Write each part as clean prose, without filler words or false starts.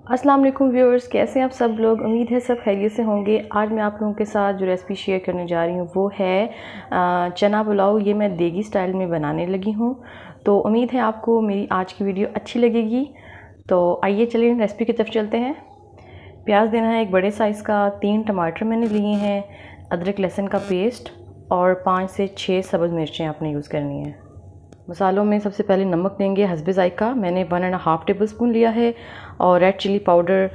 अस्सलाम वालेकुम व्यूअर्स, कैसे हैं आप सब लोग। उम्मीद है सब खैरियत से होंगे। आज मैं आप लोगों के साथ जो रेसिपी शेयर करने जा रही हूँ वो है चना पुलाव। ये मैं देगी स्टाइल में बनाने लगी हूँ, तो उम्मीद है आपको मेरी आज की वीडियो अच्छी लगेगी। तो आइए चलिए रेसिपी की तरफ चलते हैं। प्याज देना है एक बड़े साइज़ का, 3 टमाटर मैंने लिए हैं, अदरक लहसुन का पेस्ट और 5 से 6 सब्ज़ मिर्चें आपने यूज़ करनी है। मसालों में सबसे पहले नमक लेंगे हस्बे ज़ायका, मैंने 1.5 टेबल स्पून लिया है, और red chilli powder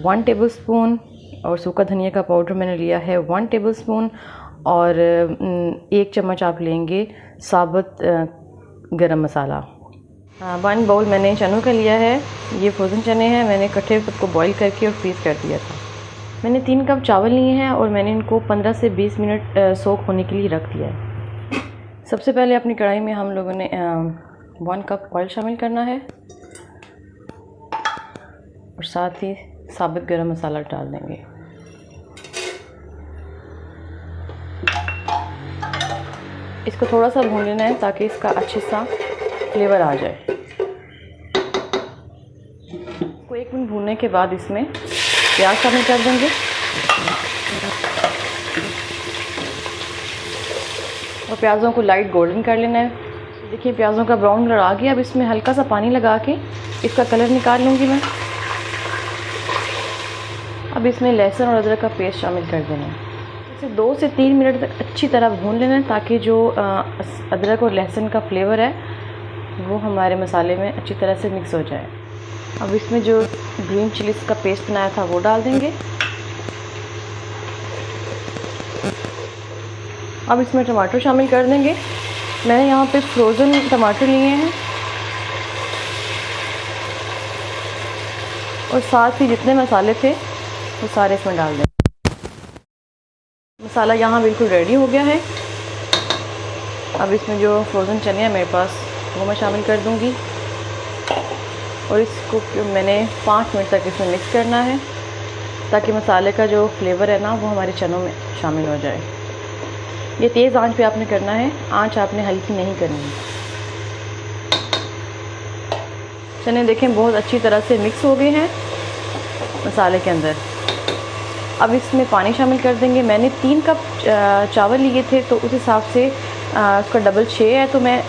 1 tablespoon, और सूखा धनिया का पाउडर मैंने लिया है 1 टेबल स्पून, और 1 चम्मच आप लेंगे साबुत गरम मसाला। 1 बाउल मैंने चनों का लिया है। ये फ्रोज़न चने हैं, मैंने इकट्ठे सबको बॉईल करके और फ्रीज़ कर दिया था। मैंने 3 कप चावल लिए हैं और मैंने इनको 15 से 20 मिनट सोक होने के लिए रख दिया है। सबसे पहले अपनी कढ़ाई में हम लोगों ने 1 कप ऑयल शामिल करना है और साथ ही साबुत गरम मसाला डाल देंगे। इसको थोड़ा सा भून लेना है ताकि इसका अच्छे सा फ्लेवर आ जाए। इसको 1 मिनट भूनने के बाद इसमें प्याज शामिल कर देंगे और प्याज़ों को लाइट गोल्डन कर लेना है। देखिए प्याज़ों का ब्राउन कलर आ गया। अब इसमें हल्का सा पानी लगा के इसका कलर निकाल लूँगी मैं। अब इसमें लहसुन और अदरक का पेस्ट शामिल कर देना है। इसे 2 से 3 मिनट तक अच्छी तरह भून लेना है ताकि जो अदरक और लहसुन का फ्लेवर है वो हमारे मसाले में अच्छी तरह से मिक्स हो जाए। अब इसमें जो ग्रीन चिलीज़ का पेस्ट बनाया था वो डाल देंगे। अब इसमें टमाटर शामिल कर देंगे। मैंने यहाँ पे फ्रोज़न टमाटर लिए हैं और साथ ही जितने मसाले थे वो सारे इसमें डाल दें। मसाला यहाँ बिल्कुल रेडी हो गया है। अब इसमें जो फ्रोज़न चने हैं मेरे पास वो मैं शामिल कर दूँगी और इसको मैंने 5 मिनट तक इसमें मिक्स करना है ताकि मसाले का जो फ्लेवर है ना वो हमारे चनों में शामिल हो जाए। ये तेज़ आंच पे आपने करना है, आंच आपने हल्की नहीं करनी है। चने देखें बहुत अच्छी तरह से मिक्स हो गए हैं मसाले के अंदर। अब इसमें पानी शामिल कर देंगे। मैंने 3 कप चावल लिए थे तो उस हिसाब से उसका डबल 6 है, तो मैं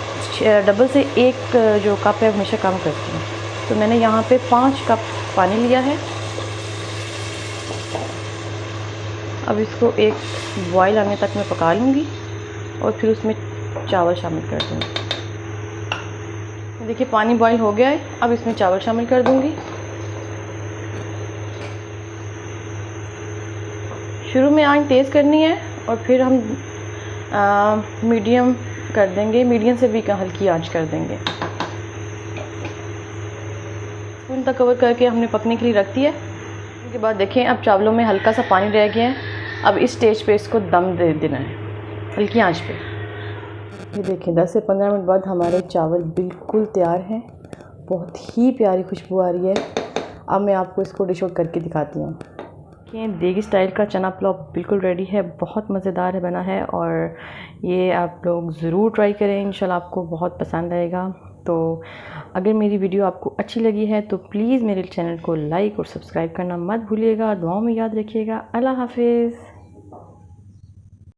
डबल से 1 जो कप है हमेशा कम करती हूँ। तो मैंने यहाँ पे 5 कप पानी लिया है। अब इसको एक बॉयल आने तक मैं पका लूँगी और फिर उसमें चावल शामिल कर दूँगी। देखिए पानी बॉयल हो गया है। अब इसमें चावल शामिल कर दूँगी। शुरू में आंच तेज़ करनी है और फिर हम मीडियम कर देंगे, मीडियम से भी हल्की आंच कर देंगे। स्पून तक कवर करके हमने पकने के लिए रख दिया। उसके बाद देखें अब चावलों में हल्का सा पानी रह गया है। अब इस स्टेज पे इसको दम दे देना है हल्की आंच पे। ये देखें 10 से 15 मिनट बाद हमारे चावल बिल्कुल तैयार हैं। बहुत ही प्यारी खुशबू आ रही है। अब मैं आपको इसको डिश आउट करके दिखाती हूँ। ये देगी स्टाइल का चना पुलाव बिल्कुल रेडी है, बहुत मज़ेदार है बना है, और ये आप लोग ज़रूर ट्राई करें, इंशाल्लाह आपको बहुत पसंद आएगा। तो अगर मेरी वीडियो आपको अच्छी लगी है तो प्लीज़ मेरे चैनल को लाइक और सब्सक्राइब करना मत भूलिएगा। दुआओं में याद रखिएगा। अल्लाह हाफिज़।